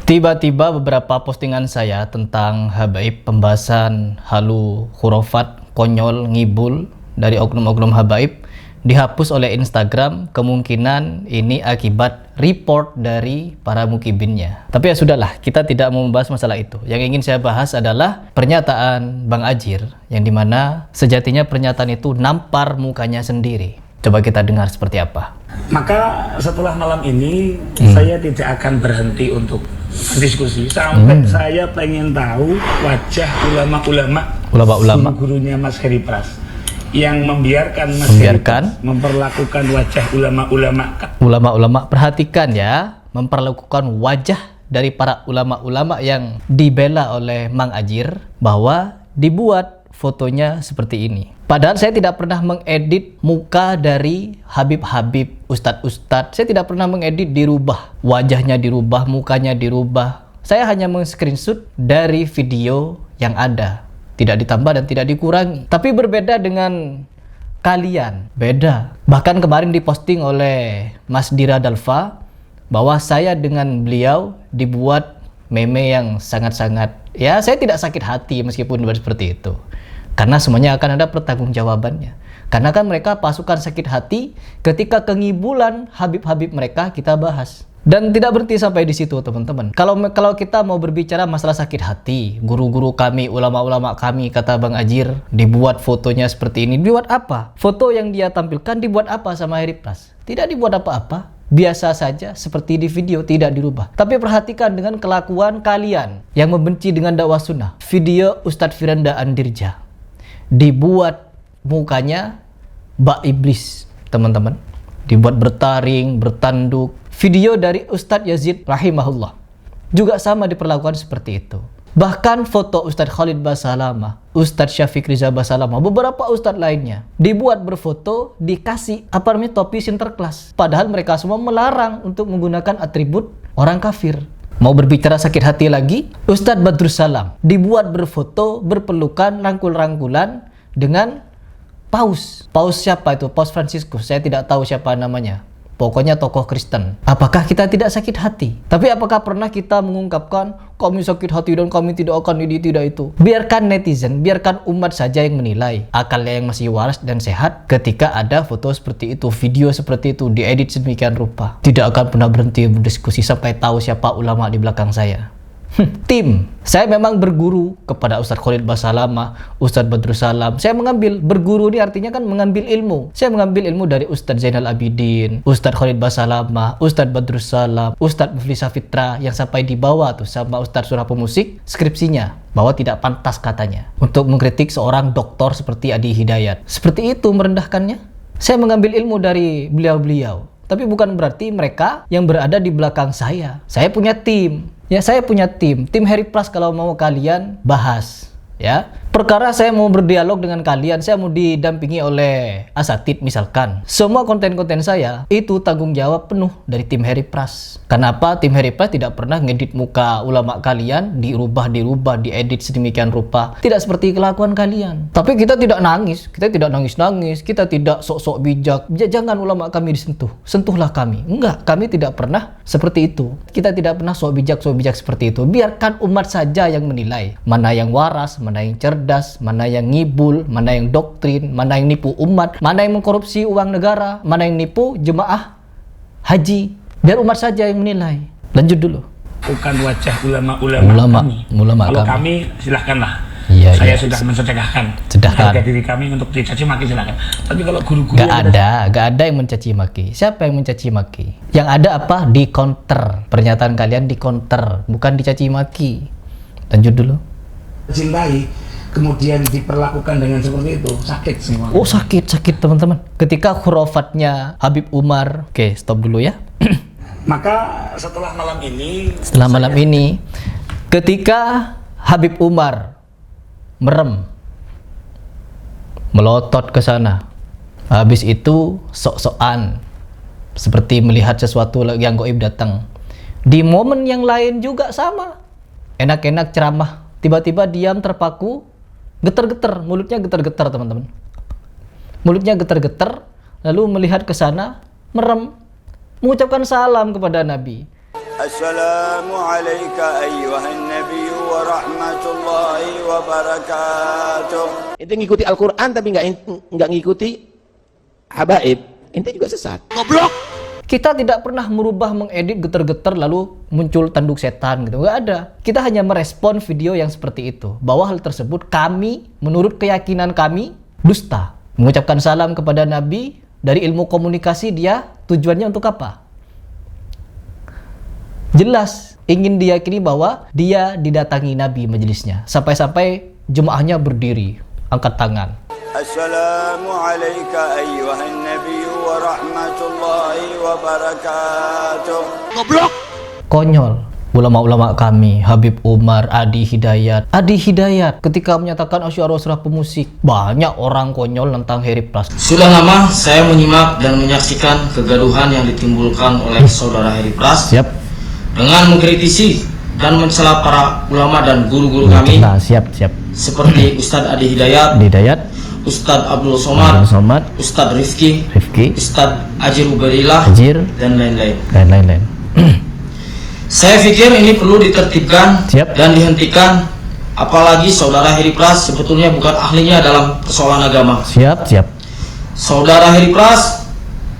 Tiba-tiba beberapa postingan saya tentang habaib, pembahasan halu, khurafat, konyol, ngibul dari oknum-oknum habaib dihapus oleh Instagram. Kemungkinan ini akibat report dari para mukibinnya. Tapi ya sudahlah, kita tidak mau membahas masalah itu. Yang ingin saya bahas adalah pernyataan Bang Ajir, yang dimana sejatinya pernyataan itu nampar mukanya sendiri. Coba kita dengar seperti apa. Maka setelah malam ini saya tidak akan berhenti untuk diskusi sampai saya pengen tahu wajah ulama-ulama gurunya Mas Heri Pras yang membiarkan Mas Heri Pras memperlakukan wajah ulama-ulama. Perhatikan ya, memperlakukan wajah dari para ulama-ulama yang dibela oleh Mang Ajir, bahwa dibuat fotonya seperti ini. Padahal saya tidak pernah mengedit muka dari Habib-Habib, Ustadz-Ustadz. Saya tidak pernah mengedit dirubah. Wajahnya dirubah, mukanya dirubah. Saya hanya meng-screenshot dari video yang ada. Tidak ditambah dan tidak dikurangi. Tapi berbeda dengan kalian. Beda. Bahkan kemarin diposting oleh Mas Dira Dalfa bahwa saya dengan beliau dibuat meme yang sangat-sangat, ya saya tidak sakit hati meskipun seperti itu. Karena semuanya akan ada pertanggungjawabannya. Karena kan mereka pasukan sakit hati ketika kengibulan Habib-Habib mereka kita bahas. Dan tidak berhenti sampai di situ, teman-teman. Kalau kita mau berbicara masalah sakit hati, guru-guru kami, ulama-ulama kami, kata Bang Ajir, dibuat fotonya seperti ini. Dibuat apa? Foto yang dia tampilkan dibuat apa sama Heri Pras? Tidak dibuat apa-apa. Biasa saja seperti di video, tidak dirubah. Tapi perhatikan dengan kelakuan kalian yang membenci dengan dakwah sunnah. Video Ustadz Firanda Andirja dibuat mukanya bak iblis, teman-teman. Dibuat bertaring, bertanduk. Video dari Ustadz Yazid rahimahullah juga sama diperlakukan seperti itu. Bahkan foto Ustadz Khalid Basalamah, Ustadz Syafiq Riza Basalamah, beberapa ustadz lainnya dibuat berfoto, dikasih topi sinterklas. Padahal mereka semua melarang untuk menggunakan atribut orang kafir. Mau berbicara sakit hati lagi, Ustadz Badrus Salam dibuat berfoto, berpelukan, rangkul-rangkulan dengan Paus. Paus siapa itu? Paus Franciscus. Saya tidak tahu siapa namanya. Pokoknya tokoh Kristen. Apakah kita tidak sakit hati? Tapi apakah pernah kita mengungkapkan kami sakit hati dan kami tidak akan ini, tidak itu? Biarkan netizen, biarkan umat saja yang menilai. Akalnya yang masih waras dan sehat ketika ada foto seperti itu, video seperti itu, diedit sedemikian rupa. Tidak akan pernah berhenti berdiskusi sampai tahu siapa ulama di belakang saya. Tim, saya memang berguru kepada Ustadz Khalid Basalamah, Ustadz Badrus Salam. Saya berguru ini artinya kan mengambil ilmu. Saya mengambil ilmu dari Ustadz Zainal Abidin, Ustadz Khalid Basalamah, Ustadz Badrus Salam, Ustadz Muflisa Fitra, yang sampai dibawa tuh sama Ustadz Surah Pemusik skripsinya, bahwa tidak pantas katanya untuk mengkritik seorang doktor seperti Adi Hidayat. Seperti itu merendahkannya. Saya mengambil ilmu dari beliau-beliau. Tapi bukan berarti mereka yang berada di belakang saya. Saya punya tim. Ya, saya punya tim Heri Pras. Kalau mau kalian bahas, ya, perkara saya mau berdialog dengan kalian, saya mau didampingi oleh asatid misalkan. Semua konten-konten saya itu tanggung jawab penuh dari tim Heri Pras. Kenapa tim Heri Pras tidak pernah ngedit muka ulama kalian, dirubah, diedit sedemikian rupa? Tidak seperti kelakuan kalian. Tapi kita tidak nangis, kita tidak nangis-nangis, kita tidak sok-sok bijak. Jangan ulama kami disentuh, sentuhlah kami. Enggak, kami tidak pernah seperti itu. Kita tidak pernah sok bijak seperti itu. Biarkan umat saja yang menilai mana yang waras, mana yang cerdas, mana yang ngibul, mana yang doktrin, mana yang nipu umat, mana yang mengkorupsi uang negara, mana yang nipu jemaah haji. Biar umat saja yang menilai. Lanjut dulu. Bukan wajah ulama kami. Kalau kami silahkanlah. Saya sudah mensedekahkan harga diri kami untuk dicaci maki, silakan. Tapi kalau guru-guru gak ada yang mencaci maki. Siapa yang mencaci maki? Yang ada apa? Di counter. Pernyataan kalian di counter, bukan dicaci maki. Lanjut dulu. Cintai kemudian diperlakukan dengan seperti itu, sakit semua. Oh, sakit teman-teman. Ketika khurafatnya Habib Umar. Oke, stop dulu ya. Maka setelah malam ini, ketika Habib Umar merem, melotot ke sana, habis itu sok-sokan seperti melihat sesuatu yang gaib datang. Di momen yang lain juga sama, enak-enak ceramah, tiba-tiba diam terpaku, getar-getar, mulutnya getar-getar, teman-teman. Mulutnya getar-getar, lalu melihat ke sana, merem, mengucapkan salam kepada Nabi. Assalamualaikum ayyuhan nabiy wa rahmatullahi wa barakatuh. Ente ngikuti Al-Quran tapi nggak ngikuti habaib, ente juga sesat. Goblok. Kita tidak pernah merubah, mengedit getar-getar lalu muncul tanduk setan gitu, nggak ada. Kita hanya merespon video yang seperti itu, bahwa hal tersebut kami, menurut keyakinan kami, dusta. Mengucapkan salam kepada Nabi, dari ilmu komunikasi dia tujuannya untuk apa? Jelas, ingin diyakini bahwa dia didatangi Nabi majelisnya. Sampai-sampai jemaahnya berdiri, angkat tangan. Assalamualaikum ayyuhan nabiy wa rahmatullahi wa barakatuh. Goblok. Konyol. Ulama-ulama kami, Habib Umar, Adi Hidayat. Adi Hidayat ketika menyatakan asy'ariyah surah pemusik, banyak orang konyol tentang Harry Pras. Sudah lama saya menyimak dan menyaksikan kegaduhan yang ditimbulkan oleh saudara Harry Pras. Siap. Dengan mengkritisi dan mencela para ulama dan guru-guru kami. Nah, siap. Seperti Ustadz Adi Hidayat, Ustadz Abdul Somad, Ustadz Rifki, Ustadz Ajir Ubaidillah, dan lain-lain. Saya pikir ini perlu ditertibkan dan dihentikan. Apalagi saudara Harry Pras sebetulnya bukan ahlinya dalam persoalan agama. Siap. Saudara Harry Pras,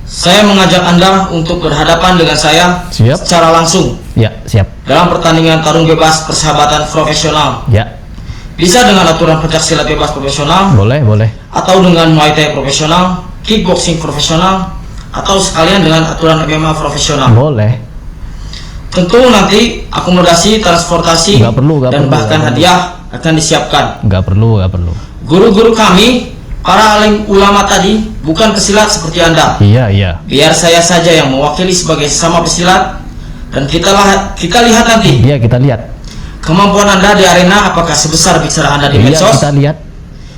saya mengajak Anda untuk berhadapan dengan saya secara langsung. Ya, siap. Dalam pertandingan tarung bebas persahabatan profesional. Ya. Bisa dengan aturan pencaksilat bebas profesional. Boleh. Atau dengan Muay Thai profesional, kickboxing profesional, atau sekalian dengan aturan MMA profesional. Boleh. Tentu nanti akomodasi, transportasi, dan bahkan hadiah akan disiapkan. Nggak perlu. Guru-guru kami, para alim ulama tadi, bukan pesilat seperti Anda. Iya. Biar saya saja yang mewakili sebagai sesama pesilat, dan kita lihat nanti. Iya, kita lihat. Kemampuan Anda di arena apakah sebesar bicara Anda di medsos? Iya, kita lihat.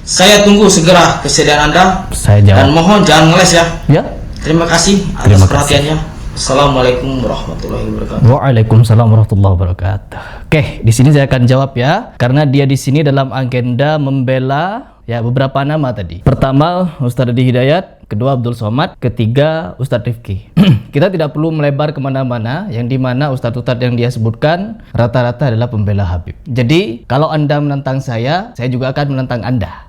Saya tunggu segera kesediaan Anda. Saya jawab. Dan mohon jangan ngeles ya. Ya. Terima kasih atas perhatiannya. Assalamualaikum warahmatullahi wabarakatuh. Waalaikumsalam warahmatullahi wabarakatuh. Oke, di sini saya akan jawab ya, karena dia di sini dalam agenda membela ya beberapa nama tadi. Pertama Ustadz Adi Hidayat, kedua Abdul Somad, ketiga Ustadz Rifki. Kita tidak perlu melebar kemana-mana, yang dimana Ustadz yang dia sebutkan rata-rata adalah pembela Habib. Jadi kalau Anda menentang saya juga akan menentang Anda.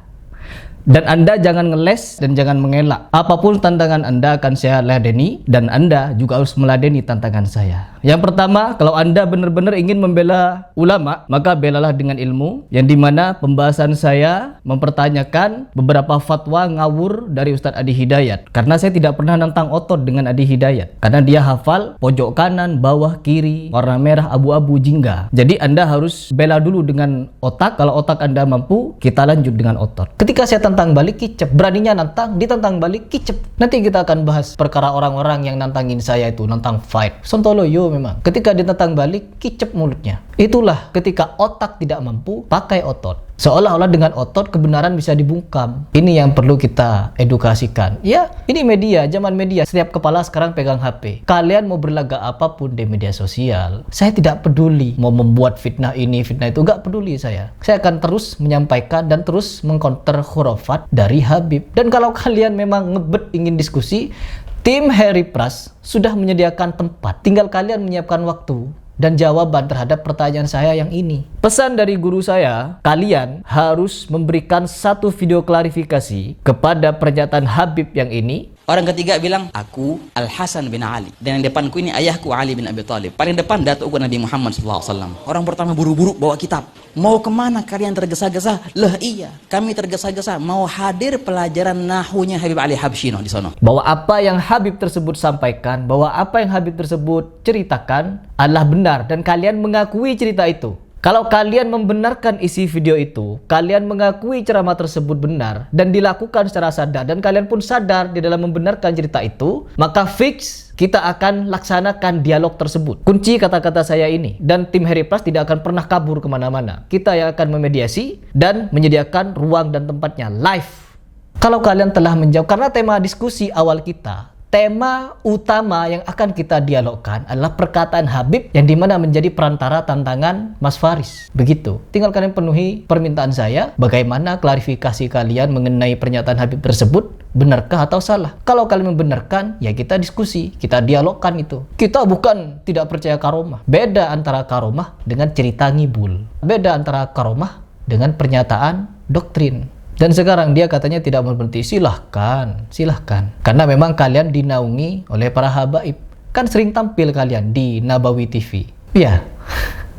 Dan Anda jangan ngeles dan jangan mengelak. Apapun tantangan Anda akan saya ladeni, dan Anda juga harus meladeni tantangan saya. Yang pertama, kalau Anda benar-benar ingin membela ulama, maka belalah dengan ilmu, yang dimana pembahasan saya mempertanyakan beberapa fatwa ngawur dari Ustadz Adi Hidayat. Karena saya tidak pernah nantang otot dengan Adi Hidayat, karena dia hafal pojok kanan, bawah, kiri, warna merah, abu-abu, jingga. Jadi Anda harus bela dulu dengan otak. Kalau otak Anda mampu, kita lanjut dengan otot. Ketika saya tantang balik, kicep. Beraninya nantang, ditantang balik, kicep. Nanti kita akan bahas perkara orang-orang yang nantangin saya itu, nantang fight. Sontoloyo memang. Ketika ditantang balik, kicep mulutnya. Itulah ketika otak tidak mampu, pakai otot. Seolah-olah dengan otot kebenaran bisa dibungkam. Ini yang perlu kita edukasikan. Ya, ini media, zaman media. Setiap kepala sekarang pegang HP. Kalian mau berlagak apapun di media sosial, saya tidak peduli. Mau membuat fitnah ini, fitnah itu, gak peduli saya. Saya akan terus menyampaikan dan terus mengcounter khurafat dari Habib. Dan kalau kalian memang ngebet ingin diskusi, tim Harry Pras sudah menyediakan tempat. Tinggal kalian menyiapkan waktu dan jawaban terhadap pertanyaan saya yang ini. Pesan dari guru saya, kalian harus memberikan satu video klarifikasi kepada pernyataan Habib yang ini. Orang ketiga bilang, aku Al-Hasan bin Ali. Dan yang depanku ini ayahku Ali bin Abi Thalib. Paling depan datuk Nabi Muhammad SAW. Orang pertama buru-buru bawa kitab. Mau kemana kalian tergesa-gesa? Lah iya, kami tergesa-gesa. Mau hadir pelajaran nahunya Habib Ali Habsyino di sana. Bahwa apa yang Habib tersebut sampaikan, bahwa apa yang Habib tersebut ceritakan adalah benar. Dan kalian mengakui cerita itu. Kalau kalian membenarkan isi video itu, kalian mengakui ceramah tersebut benar dan dilakukan secara sadar, dan kalian pun sadar di dalam membenarkan cerita itu, maka fix kita akan laksanakan dialog tersebut. Kunci kata-kata saya ini, dan tim Harry Pras tidak akan pernah kabur kemana-mana. Kita yang akan memediasi dan menyediakan ruang dan tempatnya live. Kalau kalian telah menjawab, karena tema diskusi awal kita tema utama yang akan kita dialogkan adalah perkataan Habib yang dimana menjadi perantara tantangan Mas Faris. Begitu. Tinggal kalian penuhi permintaan saya, bagaimana klarifikasi kalian mengenai pernyataan Habib tersebut, benarkah atau salah. Kalau kalian membenarkan, ya kita diskusi, kita dialogkan itu. Kita bukan tidak percaya karomah. Beda antara karomah dengan cerita ngibul. Beda antara karomah dengan pernyataan doktrin. Dan sekarang dia katanya tidak mau berhenti. Silahkan. Karena memang kalian dinaungi oleh para habaib. Kan sering tampil kalian di Nabawi TV. Iya.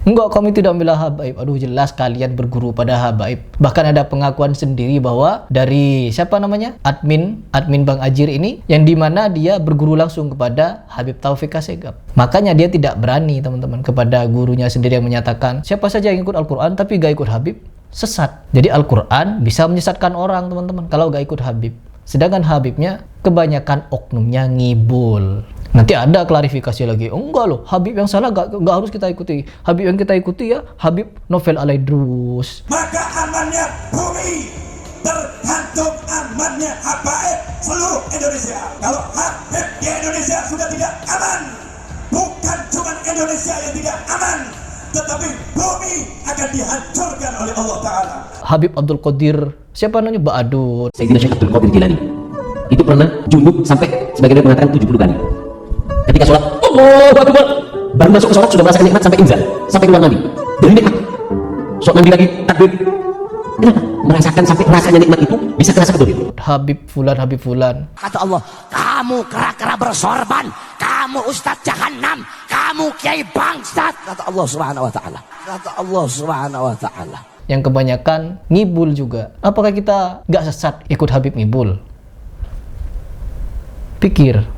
Enggak, kami tidak membela habaib. Aduh, jelas kalian berguru pada habaib. Bahkan ada pengakuan sendiri bahwa dari siapa namanya? Admin Bang Ajir ini, yang dimana dia berguru langsung kepada Habib Taufik Assegaf. Makanya dia tidak berani, teman-teman, kepada gurunya sendiri yang menyatakan siapa saja yang ikut Al-Quran tapi gak ikut Habib sesat. Jadi Al-Quran bisa menyesatkan orang, teman-teman, kalau gak ikut Habib. Sedangkan Habibnya kebanyakan oknumnya ngibul. Nanti ada klarifikasi lagi. Oh, enggak loh, Habib yang salah gak harus kita ikuti. Habib yang kita ikuti ya Habib Novel Alaidrus. Maka amannya bumi tergantung amannya habaib seluruh Indonesia. Kalau Habib di Indonesia sudah tidak aman, bukan cuma Indonesia yang tidak aman, tetapi bumi akan dihancurkan oleh Allah Ta'ala. Habib Abdul Qadir, siapa namanya? Ba'adud. Sayyidina Syekh Abdul Qadir Jilani itu pernah junub sampai sebagian dari mengatakan 70 kali. Ketika sholat, Allahu Akbar, baru masuk ke sholat sudah merasakan nikmat sampai inzal, sampai keluar mandi. Dari nikmat, sholat mandi lagi, takbir. Kenapa? Merasakan sampai rasanya nikmat itu bisa terasa betul. Habib Fulan. Kata Allah, kamu kera-kera bersorban, kamu ustadz jahanam, kamu kiai bangsat. Kata Allah Subhanahu Wa Ta'ala. Yang kebanyakan ngibul juga. Apakah kita gak sesat ikut Habib ngibul? Pikir.